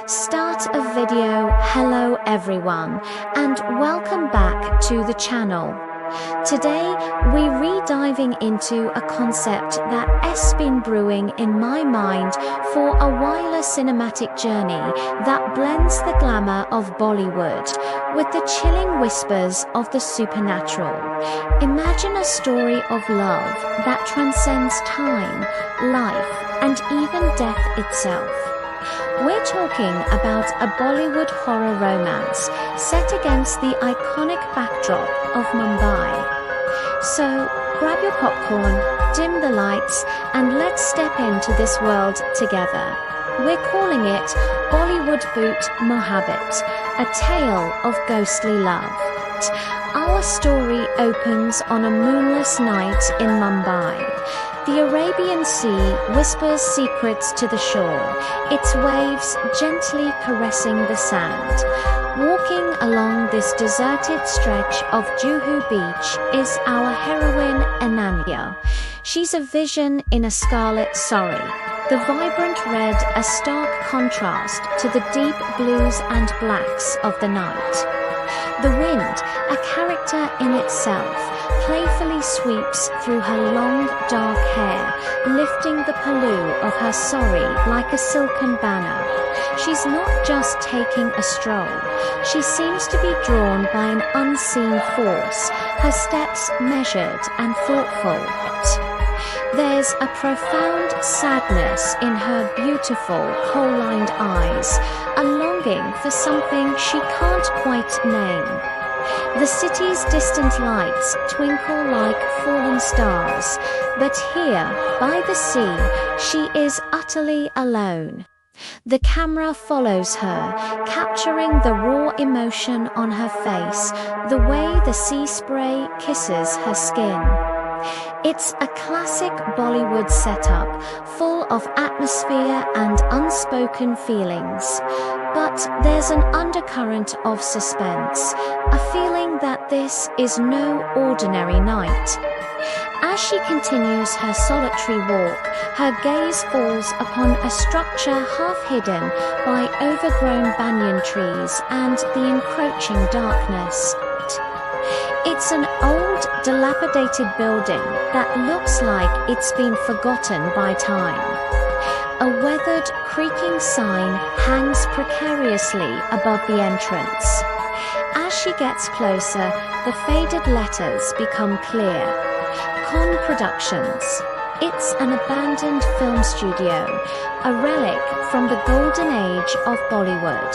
Start of video. Hello everyone, and welcome back to the channel. Today, we're re-diving into a concept that has been brewing in my mind for a while, a cinematic journey that blends the glamour of Bollywood with the chilling whispers of the supernatural. Imagine a story of love that transcends time, life, and even death itself. We're talking about a Bollywood horror romance set against the iconic backdrop of Mumbai. So, grab your popcorn, dim the lights, and let's step into this world together. We're calling it Bollywood Bhoot Mohabbat, a tale of ghostly love. Our story opens on a moonless night in Mumbai. The Arabian Sea whispers secrets to the shore, its waves gently caressing the sand. Walking along this deserted stretch of Juhu Beach is our heroine Ananya. She's a vision in a scarlet sari, the vibrant red a stark contrast to the deep blues and blacks of the night. The wind, a character in itself, playfully sweeps through her long, dark hair, lifting the pallu of her sari like a silken banner. She's not just taking a stroll. She seems to be drawn by an unseen force, her steps measured and thoughtful. There's a profound sadness in her beautiful, kohl-lined eyes, a longing for something she can't quite name. The city's distant lights twinkle like fallen stars, but here, by the sea, she is utterly alone. The camera follows her, capturing the raw emotion on her face, the way the sea spray kisses her skin. It's a classic Bollywood setup, full of atmosphere and unspoken feelings. But there's an undercurrent of suspense, a feeling that this is no ordinary night. As she continues her solitary walk, her gaze falls upon a structure half hidden by overgrown banyan trees and the encroaching darkness. It's an old, dilapidated building that looks like it's been forgotten by time. A weathered, creaking sign hangs precariously above the entrance. As she gets closer, the faded letters become clear. Con Productions. It's an abandoned film studio, a relic from the golden age of Bollywood.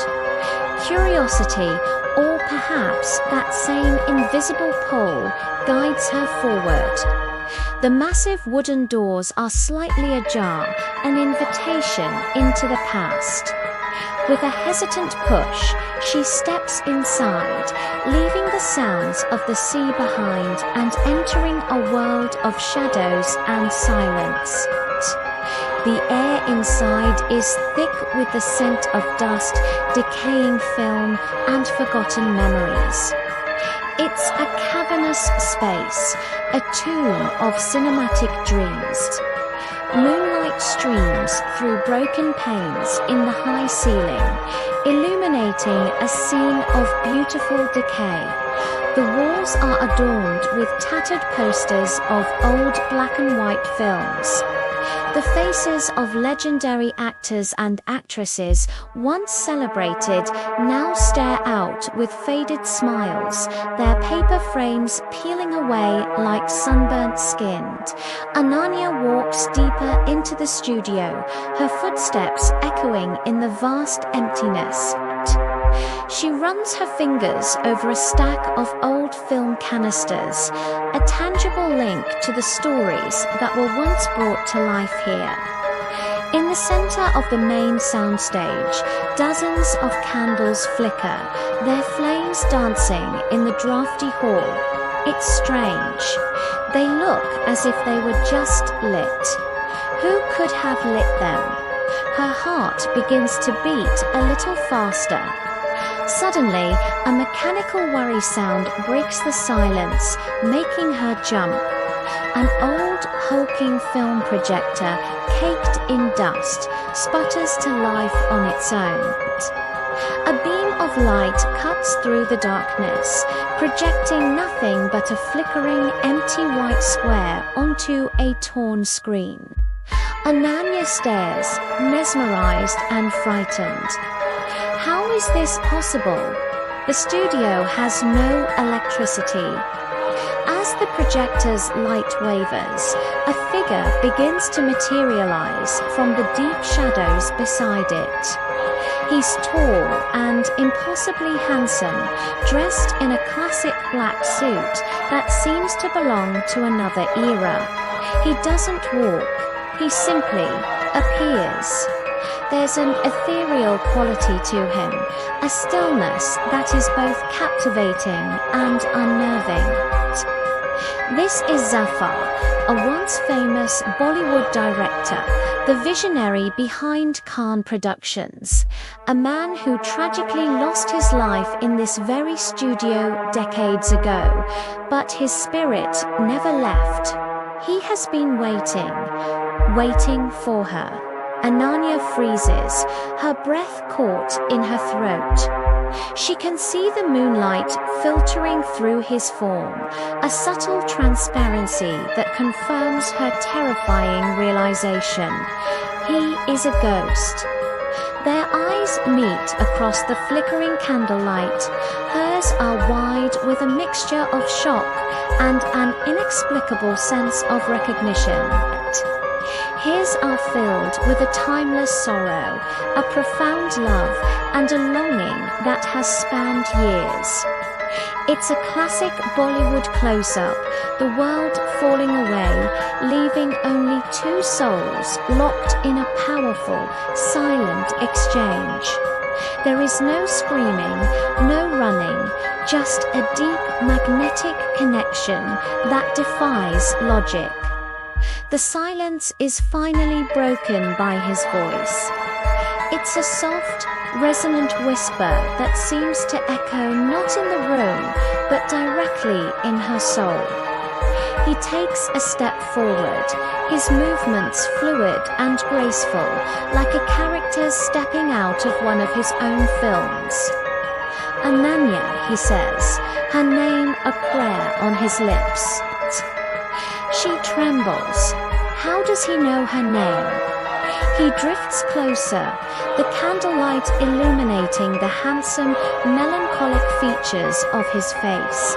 Curiosity, or perhaps that same invisible pull, guides her forward. The massive wooden doors are slightly ajar, an invitation into the past. With a hesitant push, she steps inside, leaving the sounds of the sea behind and entering a world of shadows and silence. The air inside is thick with the scent of dust, decaying film, and forgotten memories. It's a cavernous space, a tomb of cinematic dreams. Moonlight streams through broken panes in the high ceiling, illuminating a scene of beautiful decay. The walls are adorned with tattered posters of old black and white films. The faces of legendary actors and actresses, once celebrated, now stare out with faded smiles, their paper frames peeling away like sunburnt skin. Ananya walks deeper into the studio, her footsteps echoing in the vast emptiness. She runs her fingers over a stack of old film canisters, a tangible link to the stories that were once brought to life here. In the center of the main soundstage, dozens of candles flicker, their flames dancing in the drafty hall. It's strange. They look as if they were just lit. Who could have lit them? Her heart begins to beat a little faster. Suddenly, a mechanical worry sound breaks the silence, making her jump. An old, hulking film projector, caked in dust, sputters to life on its own. A beam of light cuts through the darkness, projecting nothing but a flickering, empty white square onto a torn screen. Ananya stares, mesmerized and frightened. How is this possible? The studio has no electricity. As the projector's light wavers, a figure begins to materialize from the deep shadows beside it. He's tall and impossibly handsome, dressed in a classic black suit that seems to belong to another era. He doesn't walk, he simply appears. There's an ethereal quality to him, a stillness that is both captivating and unnerving. This is Zafar, a once famous Bollywood director, the visionary behind Khan Productions, a man who tragically lost his life in this very studio decades ago, but his spirit never left. He has been waiting for her. Ananya freezes, her breath caught in her throat. She can see the moonlight filtering through his form, a subtle transparency that confirms her terrifying realization. He is a ghost. Their eyes meet across the flickering candlelight. Hers are wide with a mixture of shock and an inexplicable sense of recognition. His are filled with a timeless sorrow, a profound love, and a longing that has spanned years. It's a classic Bollywood close-up, the world falling away, leaving only two souls locked in a powerful, silent exchange. There is no screaming, no running, just a deep magnetic connection that defies logic. The silence is finally broken by his voice. It's a soft, resonant whisper that seems to echo not in the room, but directly in her soul. He takes a step forward, his movements fluid and graceful, like a character stepping out of one of his own films. Ananya, he says, her name a prayer on his lips. She trembles. How does he know her name? He drifts closer, the candlelight illuminating the handsome, melancholic features of his face.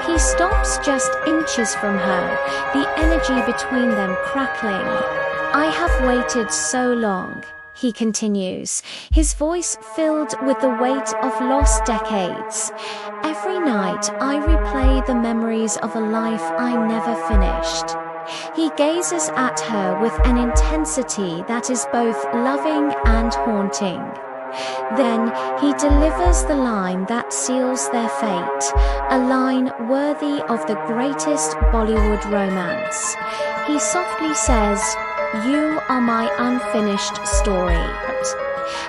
He stops just inches from her, the energy between them crackling. I have waited so long, he continues, his voice filled with the weight of lost decades. Every night I replay the memories of a life I never finished. He gazes at her with an intensity that is both loving and haunting. Then he delivers the line that seals their fate, a line worthy of the greatest Bollywood romance. He softly says, "You are my unfinished story."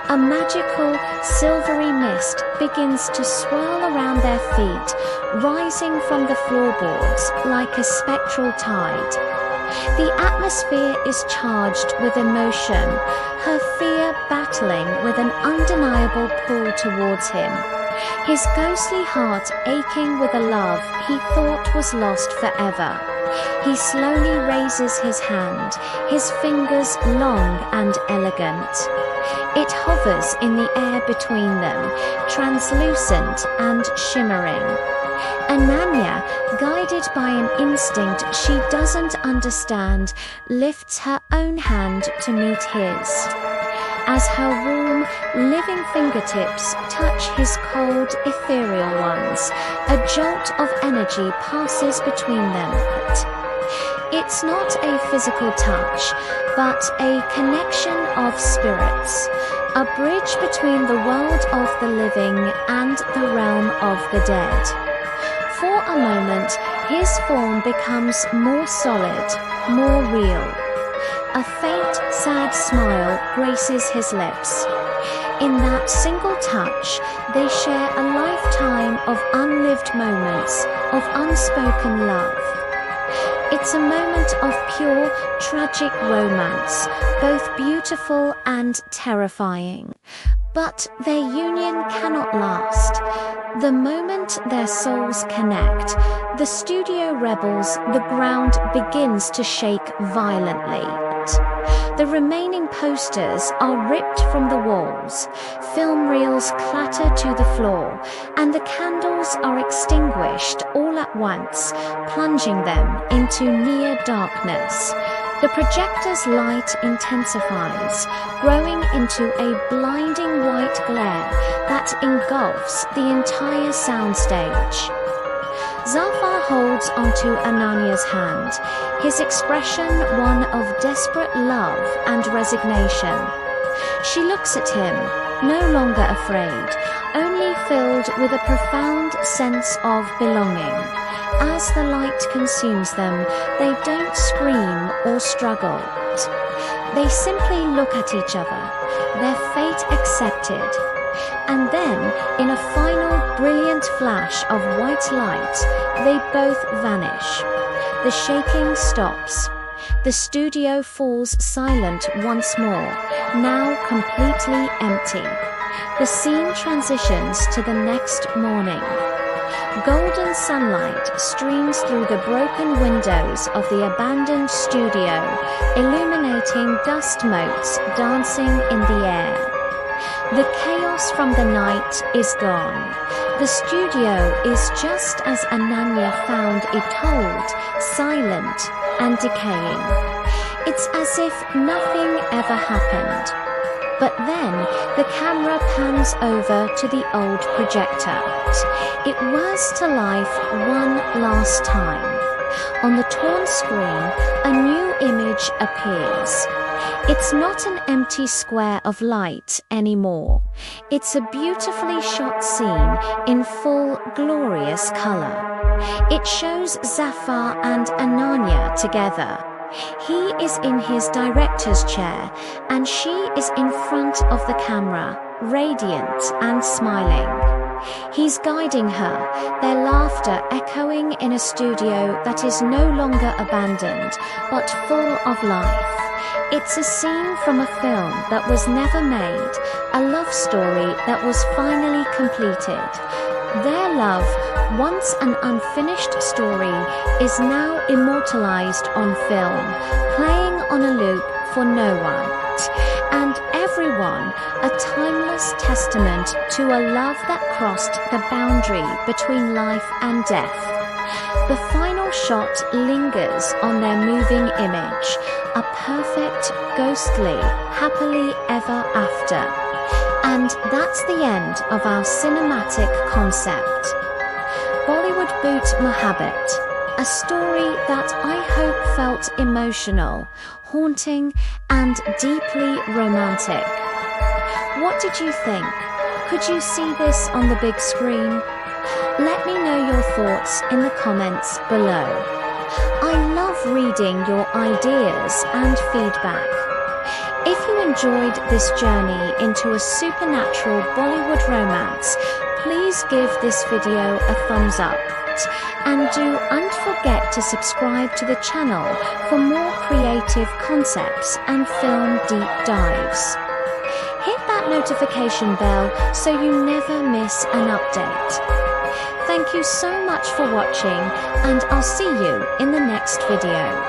A magical, silvery mist begins to swirl around their feet, rising from the floorboards like a spectral tide. The atmosphere is charged with emotion, her fear battling with an undeniable pull towards him, his ghostly heart aching with a love he thought was lost forever. He slowly raises his hand, his fingers long and elegant. It hovers in the air between them, translucent and shimmering. Ananya, guided by an instinct she doesn't understand, lifts her own hand to meet his. As her warm, living fingertips touch his cold, ethereal ones, a jolt of energy passes between them. It's not a physical touch, but a connection of spirits, a bridge between the world of the living and the realm of the dead. For a moment, his form becomes more solid, more real. A faint, sad smile graces his lips. In that single touch, they share a lifetime of unlived moments, of unspoken love. It's a moment of pure, tragic romance, both beautiful and terrifying. But their union cannot last. The moment their souls connect, the studio rebels, the ground begins to shake violently. The remaining posters are ripped from the walls, film reels clatter to the floor, and the candles are extinguished all at once, plunging them into near darkness. The projector's light intensifies, growing into a blinding white glare that engulfs the entire soundstage. Zafar holds onto Ananya's hand, his expression one of desperate love and resignation. She looks at him, no longer afraid, only filled with a profound sense of belonging. As the light consumes them, they don't scream or struggle. They simply look at each other, their fate accepted. And then, in a final brilliant flash of white light, they both vanish. The shaking stops. The studio falls silent once more, now completely empty. The scene transitions to the next morning. Golden sunlight streams through the broken windows of the abandoned studio, illuminating dust motes dancing in the air. The chaos from the night is gone. The studio is just as Ananya found it cold, silent, and decaying. It's as if nothing ever happened. But then the camera pans over to the old projector. It whirs to life one last time. On the torn screen, a new image appears. It's not an empty square of light anymore. It's a beautifully shot scene in full, glorious color. It shows Zafar and Ananya together. He is in his director's chair, and she is in front of the camera, radiant and smiling. He's guiding her, their laughter echoing in a studio that is no longer abandoned, but full of life. It's a scene from a film that was never made, a love story that was finally completed. Their love, once an unfinished story, is now immortalized on film, playing on a loop for no one. And everyone, a timeless testament to a love that crossed the boundary between life and death. The final shot lingers on their moving image, a perfect, ghostly, happily ever after. And that's the end of our cinematic concept. Bollywood Bhoot Mohabbat, a story that I hope felt emotional, haunting, and deeply romantic. What did you think? Could you see this on the big screen? Let me know your thoughts in the comments below. I love reading your ideas and feedback. If you enjoyed this journey into a supernatural Bollywood romance, please give this video a thumbs up. And don't forget to subscribe to the channel for more creative concepts and film deep dives. Hit that notification bell so you never miss an update. Thank you so much for watching, and I'll see you in the next video.